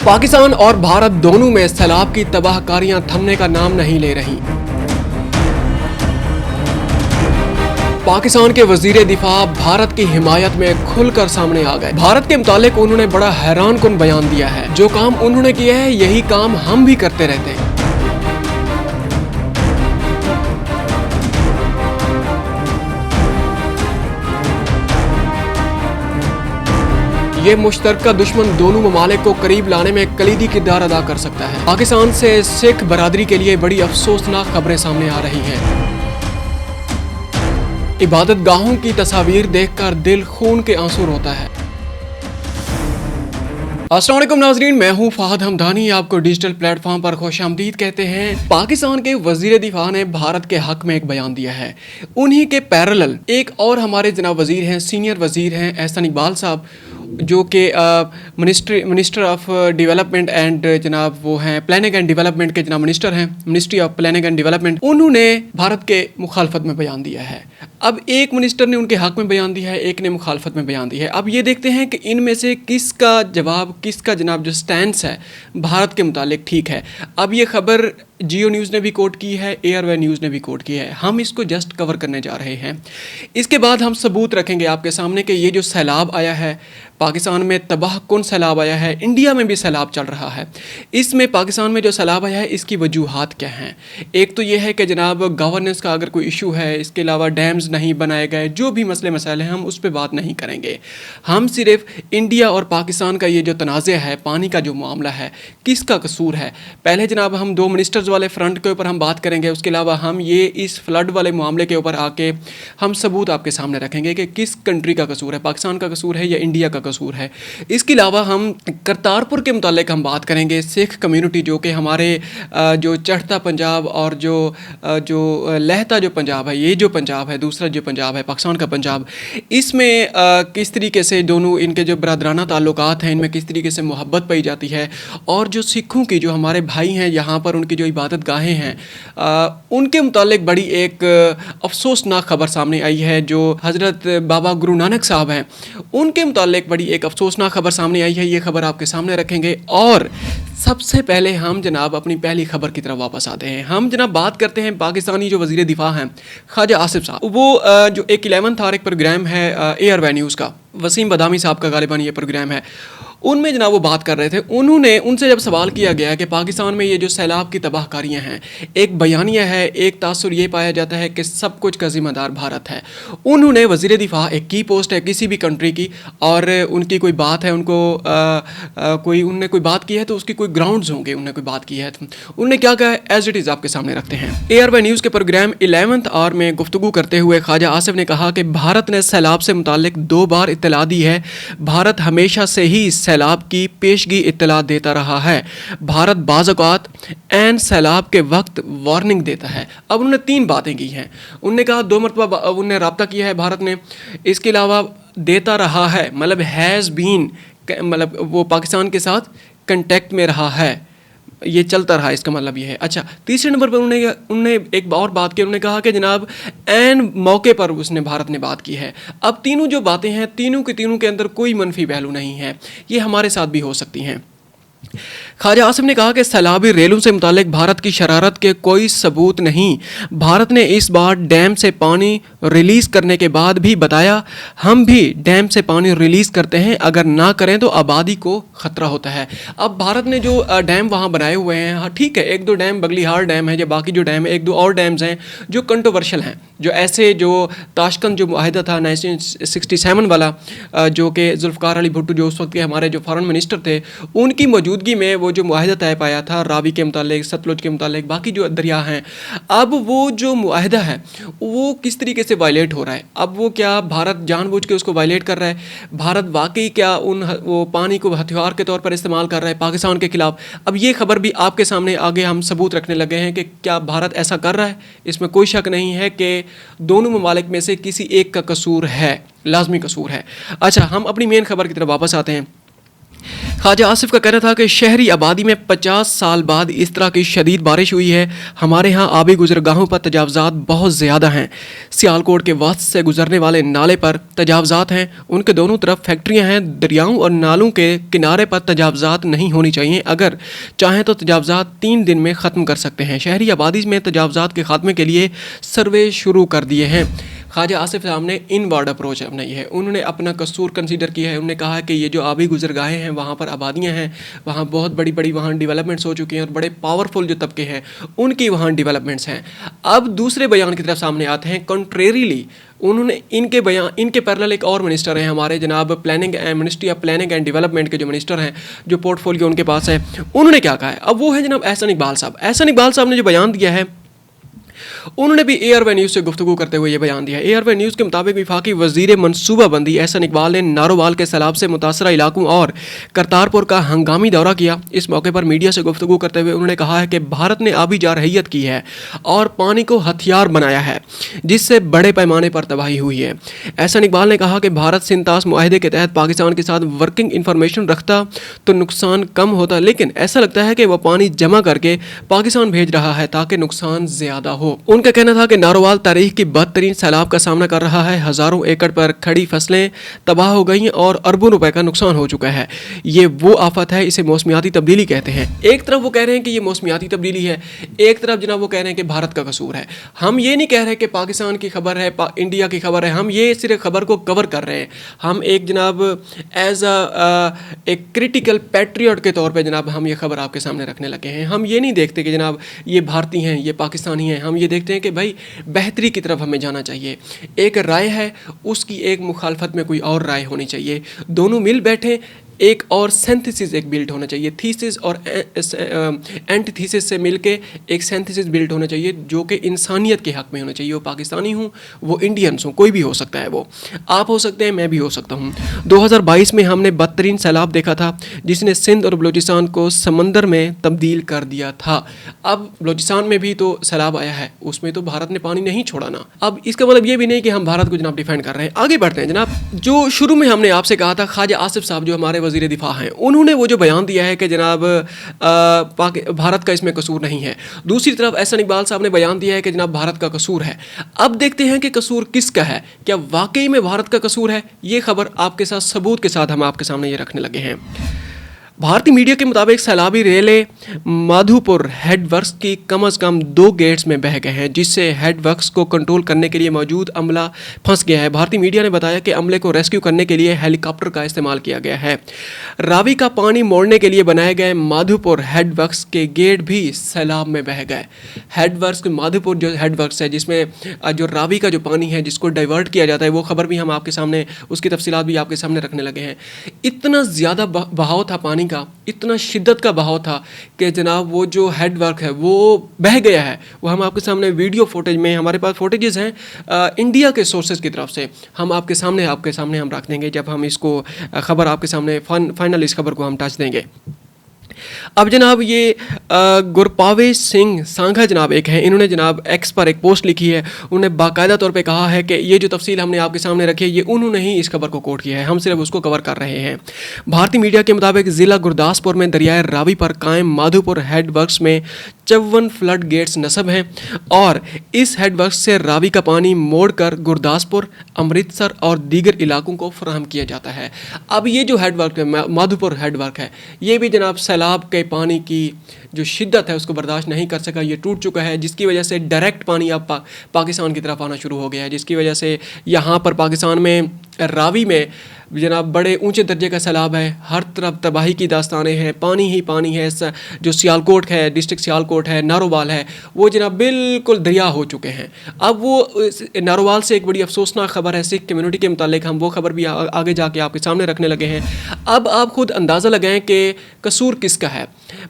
पाकिस्तान और भारत दोनों में सैलाब की तबाहकारियां थमने का नाम नहीं ले रही। पाकिस्तान के वजीर दिफा भारत की हिमायत में खुलकर सामने आ गए। भारत के मुतालिक उन्होंने बड़ा हैरान कुन बयान दिया है। जो काम उन्होंने किया है यही काम हम भी करते रहते हैं। ये मुश्तरका दुश्मन दोनों ममालिक को करीब लाने में कलीदी किरदार अदा कर सकता है। पाकिस्तान से सिख बरादरी के लिए बड़ी अफसोसनाक खबरें सामने आ रही हैं। इबादत गाहों की तस्वीर देखकर दिल खून के आंसू रोता है। अस्सलाम वालेकुम नाज़रीन, मैं हूं फहद हमदानी। आपको डिजिटल प्लेटफॉर्म पर खुशामदीद कहते हैं। पाकिस्तान के वजीर दिफा ने भारत के हक में एक बयान दिया है। उन्हीं के पैरेलल एक और हमारे जनाब वजीर हैं, सीनियर वजीर हैं एहसन इकबाल साहब, जो कि मिनिस्टर ऑफ डेवलपमेंट एंड जनाब वो हैं प्लानिंग एंड डेवलपमेंट के जनाब मिनिस्टर हैं, ministry of planning and development. उन्होंने भारत के मुखालफत में बयान दिया है। अब एक मिनिस्टर ने उनके हक में बयान दिया है, एक ने मुखालफत में बयान दिया है। अब ये देखते हैं कि इनमें से किसका जवाब, किसका जनाब जो स्टैंस है भारत के मुतालिक ठीक है। अब ये खबर जियो न्यूज़ ने भी कोट की है, एयरवे न्यूज़ ने भी कोट की है। हम इसको जस्ट कवर करने जा रहे हैं। इसके बाद हम सबूत रखेंगे आपके सामने कि ये जो सैलाब आया है पाकिस्तान में, तबाह कुन सैलाब आया है, इंडिया में भी सैलाब चल रहा है। इसमें पाकिस्तान में जो सैलाब आया है इसकी वजूहात क्या हैं। एक तो ये है कि जनाब गवर्नेंस का अगर कोई इशू है, इसके अलावा डैम्स नहीं बनाए गए, जो भी मसले मसाइल हैं हम उस पर बात नहीं करेंगे। हम सिर्फ इंडिया और पाकिस्तान का ये जो तनाज़ा है, पानी का जो मामला है, किसका कसूर है, पहले जनाब हम दो मिनिस्टर्स वाले फ्रंट के ऊपर हम बात करेंगे। उसके अलावा हम ये इस फ्लड वाले मामले के ऊपर आके हम सबूत आपके सामने रखेंगे कि किस कंट्री का कसूर है, पाकिस्तान का कसूर है या इंडिया का कसूर है। इसके अलावा हम करतारपुर के मुतालिक हम बात करेंगे। सिख कम्युनिटी जो कि हमारे जो चढ़ता पंजाब और जो लहता जो पंजाब है, ये जो पंजाब है, दूसरा जो पंजाब है पाकिस्तान का पंजाब, इसमें किस तरीके से दोनों इनके जो बरादराना ताल्लुकात हैं इनमें किस तरीके से मोहब्बत पाई जाती है। और जो सिखों की जो हमारे भाई हैं यहाँ पर, उनकी जो इबादत गाहें हैं, उनके मुतालिक बड़ी एक अफसोसनाक खबर सामने आई है। जो हज़रत बाबा गुरु नानक साहब हैं उनके मुतालिक बड़ी एक अफसोसनाक खबर सामने आई है। ये खबर आपके सामने रखेंगे। और सबसे पहले हम जनाब अपनी पहली खबर की तरफ वापस आते हैं। हम जनाब बात करते हैं पाकिस्तानी जो वज़ीर दिफा हैं ख्वाजा आसिफ साहब। वो जो एक 11th आवर एक प्रोग्राम है एयरवे न्यूज़ का, वसीम बदामी साहब का गालिबन ये प्रोग्राम है, उनमें जनाब वो बात कर रहे थे। उनसे जब सवाल किया गया कि पाकिस्तान में ये जो सैलाब की तबाहकारियाँ हैं, एक बयानिया है, एक तासुर ये पाया जाता है कि सब कुछ का ज़िम्मेदार भारत है। उन्होंने वज़ीर दिफा, एक की पोस्ट है किसी भी कंट्री की, और उनकी कोई बात है, उनको उनने कोई बात की है तो उसकी कोई ग्राउंड्स होंगे, उन्होंने कोई बात की है तो उन्होंने क्या कहा एज इट इज़ आपके सामने रखते हैं। एयरवे न्यूज़ के प्रोग्राम 11th आवर में गुफ्तगू करते हुए ख्वाजा आसिफ ने कहा कि भारत ने सैलाब से मुतालिक 2 बार इत्तला दी है। भारत हमेशा से ही सैलाब की पेशगी इत्तला देता रहा है। भारत बाज़ औक़ात ऐन सैलाब के वक्त वार्निंग देता है। अब उन्होंने 3 बातें की हैं। उन्होंने कहा 2 मरतबा उन्होंने रब्ता किया है भारत ने। इसके अलावा देता रहा है मतलब हैज़ बीन, मतलब वो पाकिस्तान के साथ कंटेक्ट में रहा है, ये चलता रहा, इसका मतलब ये है। अच्छा, तीसरे नंबर पर उन्होंने एक और बात की। उन्होंने कहा कि जनाब ऐन मौके पर उसने भारत ने बात की है। अब तीनों जो बातें हैं, तीनों के अंदर कोई मनफी पहलू नहीं है, ये हमारे साथ भी हो सकती हैं। ख्वाजा आसिफ ने कहा कि सैलाबी रेलों से मुतालिक भारत की शरारत के कोई सबूत नहीं। भारत ने इस बार डैम से पानी रिलीज़ करने के बाद भी बताया हम भी डैम से पानी रिलीज़ करते हैं, अगर ना करें तो आबादी को ख़तरा होता है। अब भारत ने जो डैम वहाँ बनाए हुए हैं, हाँ ठीक है, 1-2 डैम बगलिहार डैम है, जो बाकी जो डैम है 1-2 और डैम्स हैं जो कंट्रोवर्शियल हैं, जो ऐसे जो ताशकंद जो मुआहिदा था 1967 वाला, जो कि जुल्फ़िकार अली भुट्टो जो उस वक्त के हमारे जो फॉरेन मिनिस्टर थे, उनकी मौजूदगी में वो जो मुआहिदा तय पाया था रावी के मुतालिक, सतलुज के मुतालिक, बाकी जो दरिया हैं, अब वो जो मुआहिदा है वो किस तरीके से वायलेट हो रहा है। अब वो क्या भारत जानबूझ के उसको वायलेट कर रहा है? भारत वाकई क्या वो पानी को हथियार के तौर पर इस्तेमाल कर रहा है पाकिस्तान के खिलाफ? अब ये खबर भी आपके सामने आगे हम सबूत रखने लगे हैं कि क्या भारत ऐसा कर रहा है। इसमें कोई शक नहीं है कि दोनों ममालिक में से किसी एक का कसूर है, लाजमी कसूर है। अच्छा, हम अपनी मेन खबर की तरफ वापस आते हैं। ख्वाजा आसिफ का कहना था कि शहरी आबादी में 50 साल बाद इस तरह की शदीद बारिश हुई है। हमारे यहाँ आबी गुजरगाहों पर तजावज़ात बहुत ज़्यादा हैं। सियालकोट के वस्त से गुजरने वाले नाले पर तजावज़ात हैं, उनके दोनों तरफ फैक्ट्रियाँ हैं। दरियाओं और नालों के किनारे पर तजावज़ात नहीं होनी चाहिए। अगर चाहें तो तजावज़ात 3 दिन में ख़त्म कर सकते हैं। शहरी आबादी में तजावज़ात के ख़ात्मे के लिए सर्वे शुरू कर दिए हैं। ख्वाजा आसिफ साहब ने इनवर्ड अप्रोच अपनाई है। उन्होंने अपना कसूर कंसीडर किया है। उन्होंने कहा कि ये जो आबी गुजरगाहें हैं, वहाँ पर आबादियाँ हैं, वहाँ बहुत बड़ी बड़ी वहाँ डेवलपमेंट्स हो चुकी हैं और बड़े पावरफुल जो तबके हैं उनकी वहाँ डेवलपमेंट्स हैं। अब दूसरे बयान की तरफ सामने आते हैं। कंट्रेरीली उन्होंने इनके पैरेलल एक और मिनिस्टर हैं हमारे जनाब ministry of planning and development के जो मिनिस्टर हैं, जो पोर्टफोलियो उनके पास है, उन्होंने क्या कहा है। अब वो है जनाब एहसन इकबाल साहब। एहसन इकबाल साहब ने जो बयान दिया है, उन्होंने भी एयरवे न्यूज़ से गुफ्तगू करते हुए ये बयान दिया। एयरवे न्यूज़ के मुताबिक वफाकी वज़ीर मनसूबाबंदी एहसन इकबाल ने नारोवाल के सैलाब से मुतासरा इलाकों और करतारपुर का हंगामी दौरा किया। इस मौके पर मीडिया से गुफ्तगू करते हुए उन्होंने कहा है कि भारत ने आबी जारहियत की है और पानी को हथियार बनाया है, जिससे बड़े पैमाने पर तबाही हुई है। एहसन इकबाल ने कहा कि भारत सिंतास मुआहदे के तहत पाकिस्तान के साथ वर्किंग इंफॉर्मेशन रखता तो नुकसान कम होता, लेकिन ऐसा लगता है कि वह पानी जमा करके पाकिस्तान भेज रहा है ताकि नुकसान ज़्यादा हो। उनका कहना था कि नारोवाल तारीख की बदतरीन सैलाब का सामना कर रहा है। हज़ारों एकड़ पर खड़ी फसलें तबाह हो गई हैं और अरबों रुपए का नुकसान हो चुका है। ये वो आफत है, इसे मौसमियाती तब्दीली कहते हैं। एक तरफ वो कह रहे हैं कि ये मौसमियाती तब्दीली है, एक तरफ जनाब वो कह रहे हैं कि भारत का कसूर है। हम ये नहीं कह रहे कि पाकिस्तान की खबर है, इंडिया की खबर है, हम ये सिर्फ खबर को कवर कर रहे हैं। हम एक जनाब एज एक क्रिटिकल पैट्रियट के तौर पर जनाब हम ये खबर आपके सामने रखने लगे हैं। हम ये नहीं देखते कि जनाब ये भारतीय हैं, ये पाकिस्तानी हैं। हम ये देखते हैं कि भाई बेहतरी की तरफ हमें जाना चाहिए। एक राय है, उसकी एक मुखालफत में कोई और राय होनी चाहिए। दोनों मिल बैठे, एक और सिंथेसिस एक बिल्ड होना चाहिए। थीसिस और एंटीथीसिस से मिलके एक सिंथेसिस बिल्ड होना चाहिए जो कि इंसानियत के हक़ में होना चाहिए। वो पाकिस्तानी हूँ, वो इंडियंस हूँ, कोई भी हो सकता है। वो आप हो सकते हैं, मैं भी हो सकता हूँ। 2022 में हमने बदतरीन सैलाब देखा था जिसने सिंध और बलूचिस्तान को समंदर में तब्दील कर दिया था। अब बलूचिस्तान में भी तो सैलाब आया है, उसमें तो भारत ने पानी नहीं छोड़ा ना। अब इसका मतलब ये भी नहीं कि हम भारत को जनाब डिफेंड कर रहे हैं। आगे बढ़ते हैं जनाब। जो शुरू में हमने आपसे कहा था, ख्वाजा आसिफ साहब जो हमारे वज़ीर दिफा हैं, उन्होंने वो जो बयान दिया है कि जनाब भारत का इसमें कसूर नहीं है। दूसरी तरफ एहसन इकबाल साहब ने बयान दिया है कि जनाब भारत का कसूर है। अब देखते हैं कि कसूर किसका है। क्या वाकई में भारत का कसूर है? ये खबर आपके साथ सबूत के साथ हम आपके सामने ये रखने लगे हैं। भारतीय मीडिया के मुताबिक सैलाबी रेले माधोपुर हेड वर्क्स की कम अज़ कम 2 गेट्स में बह गए हैं, जिससे हेड वर्क्स को कंट्रोल करने के लिए मौजूद अमला फंस गया है। भारतीय मीडिया ने बताया कि अमले को रेस्क्यू करने के लिए हेलीकॉप्टर का इस्तेमाल किया गया है। रावी का पानी मोड़ने के लिए बनाए गए माधोपुर हेड वर्क्स के गेट भी सैलाब में बह गए। हेड वर्क्स माधोपुर जो हेड वर्क्स है, जिसमें जो रावी का जो पानी है जिसको डाइवर्ट किया जाता है, वो खबर भी हम आपके सामने, उसकी तफसीलात भी आपके सामने रखने लगे हैं। इतना ज़्यादा बहाव था पानी का, इतना शिद्दत का बहाव था कि जनाब वो जो हेड वर्क है वो बह गया है। वो हम आपके सामने वीडियो फुटेज में, हमारे पास फुटेजेस हैं इंडिया के सोर्सेज की तरफ से, हम आपके सामने हम रख देंगे जब हम इसको खबर आपके सामने फाइनल इस खबर को हम टच देंगे। अब जनाब ये गुरपावे सिंह सांघा जनाब एक हैं, इन्होंने जनाब एक्स पर एक पोस्ट लिखी है। उन्होंने बाकायदा तौर पे कहा है कि ये जो तफसील हमने आपके सामने रखी है ये उन्होंने ही इस खबर को कोट किया है, हम सिर्फ उसको कवर कर रहे हैं। भारतीय मीडिया के मुताबिक ज़िला गुरदासपुर में दरियाए रावी पर कायम माधोपुर हेड वर्क्स में 54 फ्लड गेट्स नस्ब हैं और इस हेड वर्क्स से रावी का पानी मोड़कर गुरदासपुर, अमृतसर और दीगर इलाकों को फराहम किया जाता है। अब ये जो हेड वर्क है, माधोपुर हेड वर्क है, ये भी जनाब सैलाब के पानी की जो शिद्दत है उसको बर्दाश्त नहीं कर सका, ये टूट चुका है, जिसकी वजह से डायरेक्ट पानी अब पाकिस्तान की तरफ आना शुरू हो गया है, जिसकी वजह से यहाँ पर पाकिस्तान में रावी में जनाब बड़े ऊंचे दर्जे का सैलाब है। हर तरफ तबाही की दास्तानें हैं, पानी ही पानी है। जो सियालकोट है, डिस्ट्रिक्ट सियालकोट है, नारोवाल है, वो जनाब बिल्कुल दरिया हो चुके हैं। अब वो नारोवाल से एक बड़ी अफसोसनाक खबर है सिख कम्युनिटी के मुतालिक, हम वो खबर भी आगे जाके आपके सामने रखने लगे हैं। अब आप खुद अंदाज़ा लगाएं कि कसूर किसका है।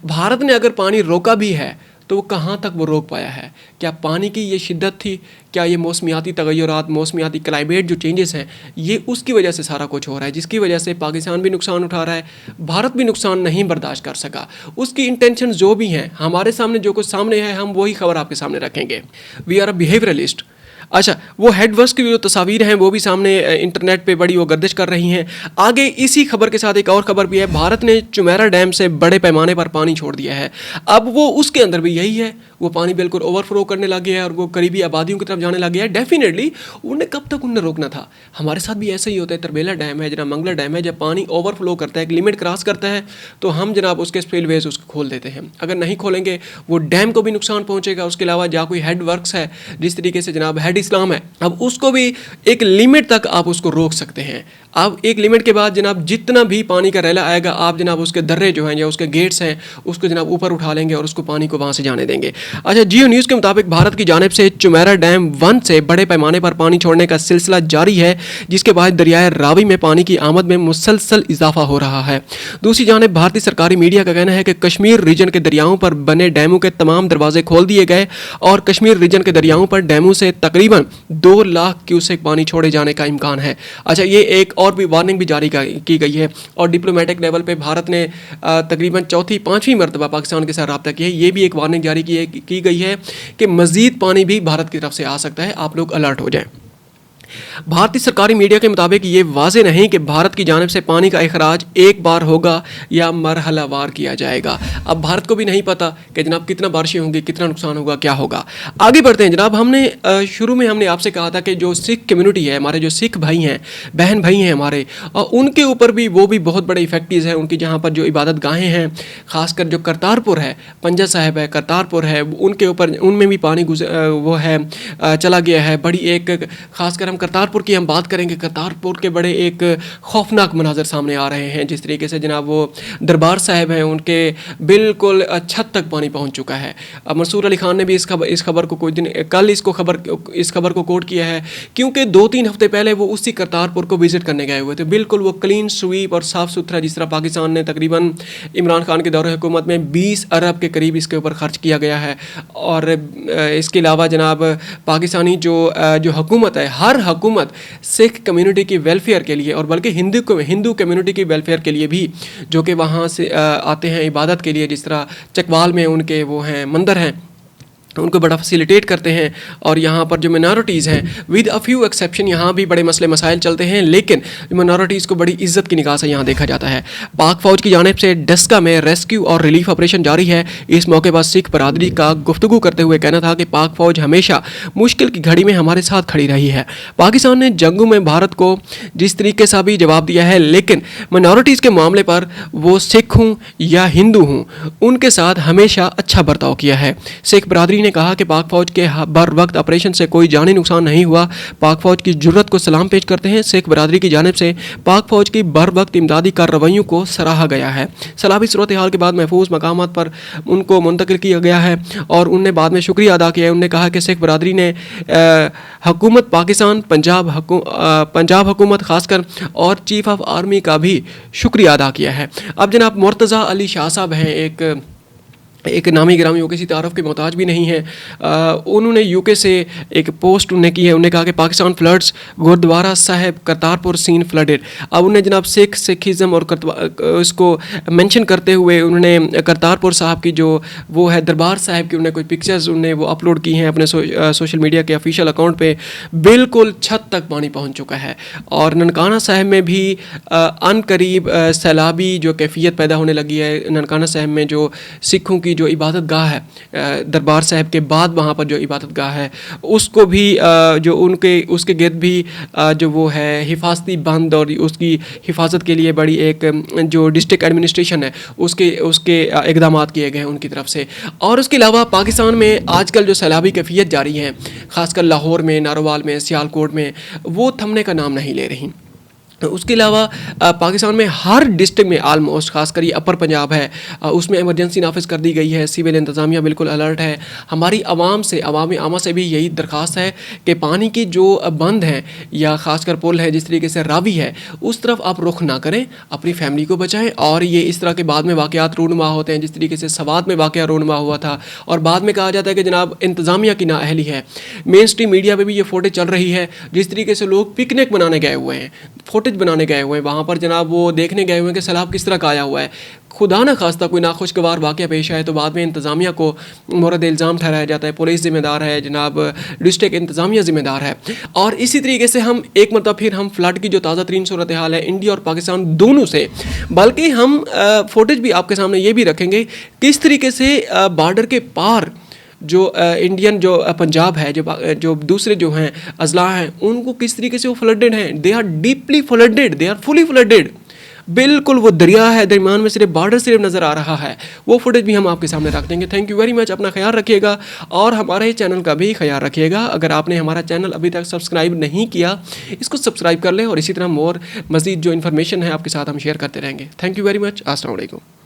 भारत ने अगर पानी रोका भी है तो वो कहाँ तक वो रोक पाया है? क्या पानी की ये शिद्दत थी? क्या ये मौसमियाती तगय्युरात, मौसमियाती क्लाइमेट जो चेंजेस हैं, ये उसकी वजह से सारा कुछ हो रहा है, जिसकी वजह से पाकिस्तान भी नुकसान उठा रहा है, भारत भी नुकसान नहीं बर्दाश्त कर सका। उसकी इंटेंशन जो भी हैं, हमारे सामने जो कुछ सामने है, हम वही खबर आपके सामने रखेंगे। We are a behaviouralist. अच्छा, वो हेड वर्क्स की जो तस्वीर हैं वो भी सामने इंटरनेट पे बड़ी वो गर्दिश कर रही हैं। आगे इसी खबर के साथ एक और खबर भी है, भारत ने चुमेरा डैम से बड़े पैमाने पर पानी छोड़ दिया है। अब वो उसके अंदर भी यही है, वो पानी बिल्कुल ओवरफ्लो करने लग गया है और वो करीबी आबादियों की तरफ जाने लग गया है। डेफिनेटली उन्हें कब तक उन्हें रोकना था, हमारे साथ भी ऐसा ही होता है। तरबेला डैम है, जनाब मंगला डैम है, जब पानी ओवरफ्लो करता है, एक लिमिट क्रॉस करता है, तो हम जनाब उसके स्पिलवेज उसको खोल देते हैं। अगर नहीं खोलेंगे वो डैम को भी नुकसान पहुंचेगा। उसके अलावा जहाँ कोई हेड वर्क्स है, जिस तरीके से जनाब हेड इस्लाम है, अब उसको भी एक लिमिट तक आप उसको रोक सकते हैं। अब एक लिमिट के बाद जनाब जितना भी पानी का रैला आएगा, आप जनाब उसके दर्रे जो हैं या उसके गेट्स हैं उसको जनाब ऊपर उठा लेंगे और उसको पानी को वहाँ से जाने देंगे। अच्छा, जियो न्यूज़ के मुताबिक भारत की जानिब से चुमेरा डैम 1 से बड़े पैमाने पर पानी छोड़ने का सिलसिला जारी है, जिसके बाद दरियाए रावी में पानी की आमद में मुसलसल इजाफा हो रहा है। दूसरी जानिब भारतीय सरकारी मीडिया का कहना है कि कश्मीर रीजन के दरियाओं पर बने डैमों के तमाम दरवाजे खोल दिए गए और कश्मीर रीजन के दरियाओं पर डैमों से तकरीबन 2 लाख क्यूसेक पानी छोड़े जाने का इम्कान है। अच्छा, ये एक और भी वार्निंग भी जारी की गई है और डिप्लोमेटिक लेवल पे भारत ने तकरीबन चौथी पांचवीं मरतबा पाकिस्तान के साथ रब्ता किया है। ये भी एक वार्निंग जारी की गई है कि मज़ीद पानी भी भारत की तरफ से आ सकता है, आप लोग अलर्ट हो जाएं। भारतीय सरकारी मीडिया के मुताबिक ये वाज़ेह नहीं कि भारत की जानिब से पानी का इखराज एक बार होगा या मरहलावार किया जाएगा। अब भारत को भी नहीं पता कि जनाब कितना बारिशें होंगी, कितना नुकसान होगा, क्या होगा। आगे बढ़ते हैं जनाब। शुरू में हमने आपसे कहा था कि जो सिख कम्युनिटी है, हमारे जो सिख भाई हैं, बहन भाई हैं हमारे, और उनके ऊपर भी वो भी बहुत बड़े इफेक्टिव हैं। उनकी जहाँ पर जो इबादत गाहें हैं, ख़ासकर जो करतारपुर है, पंजा साहिब है, करतारपुर है, उनके ऊपर उनमें भी पानी वो है चला गया है। बड़ी एक ख़ासकर करतारपुर की हम बात करेंगे, करतारपुर के बड़े एक खौफनाक मनाजर सामने आ रहे हैं। जिस तरीके से जनाब वो दरबार साहिब हैं, उनके बिल्कुल छत तक पानी पहुंच चुका है। अब मंसूर अली खान ने भी इस खबर को कुछ दिन कल इस खबर को कोट किया है, क्योंकि 2-3 हफ्ते पहले वो उसी करतारपुर को विजिट करने गए हुए थे। बिल्कुल वो क्लीन स्वीप और साफ़ सुथरा, जिस तरह पाकिस्तान ने तकरीबन इमरान खान के दौरे हुकूमत में 20 अरब के करीब इसके ऊपर खर्च किया गया है। और इसके अलावा जनाब पाकिस्तानी जो हुकूमत है, हर हुकूमत सिख कम्युनिटी की वेलफेयर के लिए और बल्कि हिंदू कम्युनिटी की वेलफेयर के लिए भी, जो कि वहाँ से आते हैं इबादत के लिए, जिस तरह चकवाल में उनके वो हैं मंदिर हैं, उनको बड़ा फैसिलिटेट करते हैं। और यहाँ पर जो मिनॉरिटीज़ हैं, विद अ फ्यू एक्सेप्शन, यहाँ भी बड़े मसले मसाइल चलते हैं, लेकिन मिनॉरिटीज़ को बड़ी इज्जत की निगाह से यहाँ देखा जाता है। पाक फ़ौज की जानिब से डस्का में रेस्क्यू और रिलीफ ऑपरेशन जारी है। इस मौके पर सिख बरादरी का गुफ्तगू करते हुए कहना था कि पाक फ़ौज हमेशा मुश्किल की घड़ी में हमारे साथ खड़ी रही है। पाकिस्तान ने जंगों में भारत को जिस तरीके से भी जवाब दिया है, लेकिन मिनॉरिटीज़ के मामले पर वो सिख हूँ या हिंदू हूँ, उनके साथ हमेशा अच्छा बर्ताव किया है। सिख बरादरी ने कहा कि पाक फौज के बर वक्त ऑपरेशन से कोई जानी नुकसान नहीं हुआ। पाक फौज की जुर्रत को सलाम पेश करते हैं। सिख बरादरी की जानिब से पाक फौज की बर वक्त इमदादी कार्रवाइयों को सराहा गया है। सलामी सूरत हाल के बाद महफूज मकामात पर उनको मुंतकिल किया गया है और उनने बाद में शुक्रिया अदा किया है। उन्होंने कहा कि सिख बरादरी ने हुकूमत पाकिस्तान, पंजाब हुकूमत खासकर और चीफ ऑफ आर्मी का भी शुक्रिया अदा किया है। अब जनाब मुर्तज़ा अली शाह साहब हैं, एक नामी ग्रामी, वो किसी तारफ़ के मोहताज भी नहीं है। उन्होंने यूके से एक पोस्ट उन्हें की है। उन्होंने कहा कि Pakistan floods, Gurdwara Sahib Kartarpur seen flooded. अब उन्हें जनाब सिखिज़म और इसको मेंशन करते हुए उन्होंने करतारपुर साहब की जो वो है दरबार साहिब की, उन्हें कोई पिक्चर्स उन्हें वो अपलोड की हैं अपने सोशल मीडिया के ऑफिशियल अकाउंट पे। बिल्कुल छत तक पानी पहुँच चुका है। और ननकाना साहिब में भी अनकरीब सैलाबी जो कैफियत पैदा होने लगी है। ननकाना साहिब में जो सिखों की जो इबादत गाह है, दरबार साहिब के बाद वहाँ पर जो इबादत गाह है, उसको भी जो उसके गिर्द भी जो वो है हिफाजती बंद और उसकी हिफाजत के लिए बड़ी एक जो डिस्ट्रिक्ट एडमिनिस्ट्रेशन है उसके इकदाम किए गए हैं उनकी तरफ से। और उसके अलावा पाकिस्तान में आजकल जो सैलाबी कैफियत जारी है, ख़ासकर लाहौर में, नारोवाल में, सियालकोट में, वो थमने का नाम नहीं ले रही। उसके अलावा पाकिस्तान में हर डिस्ट्रिक्ट में आलमोस्ट, खासकर ये अपर पंजाब है, उसमें इमरजेंसी नाफिज़ कर दी गई है। सिविल इंतज़ामिया बिल्कुल अलर्ट है। हमारी आवाम आमा से भी यही दरख्वास्त है कि पानी की जो बंद हैं या ख़ासकर पुल है, जिस तरीके से रावी है, उस तरफ आप रुख ना करें, अपनी फैमिली को बचाएं। और ये इस तरह के बाद में वाक़यात रूनुमा होते हैं, जिस तरीके से सवात में वाक़या रूनुमा हुआ था और बाद में कहा जाता है कि जनाब इंतज़ामिया की नाअहली है। मेन स्ट्रीम मीडिया पर भी ये फ़ोटेज चल रही है, जिस तरीके से लोग पिकनिक बनाने गए हुए हैं, बनाने गए हुए हैं, वहाँ पर जनाब वो देखने गए हुए हैं कि सैलाब किस तरह का आया हुआ है। खुदा न खास्ता कोई नाखुशगवार वाक़या पेश आए तो बाद में इंतज़ामिया को मोरद इल्ज़ाम ठहराया जाता है, पुलिस ज़िम्मेदार है, जनाब डिस्ट्रिक्ट इंतज़ामिया ज़िम्मेदार है। और इसी तरीके से हम एक मतलब फिर हम फ्लड की जो ताज़ा तरीन सूरत हाल है इंडिया और पाकिस्तान दोनों से, बल्कि हम फुटेज भी आपके सामने ये भी रखेंगे किस तरीके से बॉर्डर के पार जो इंडियन जो पंजाब है, जो दूसरे जो हैं अजला हैं, उनको किस तरीके से वो फ्लडेड हैं। They are deeply flooded, they are fully flooded, बिल्कुल वो दरिया है, दरमियान में सिर्फ बॉर्डर सिर्फ नज़र आ रहा है। वो फुटेज भी हम आपके सामने रख देंगे। थैंक यू वेरी मच, अपना ख्याल रखिएगा और हमारे चैनल का भी ख्याल रखिएगा। अगर आपने हमारा चैनल अभी तक सब्सक्राइब नहीं किया, इसको सब्सक्राइब कर लें और इसी तरह मज़ीद जो इन्फॉर्मेशन है आपके साथ हम शेयर करते रहेंगे। थैंक यू वेरी मच, अस्सलाम वालेकुम।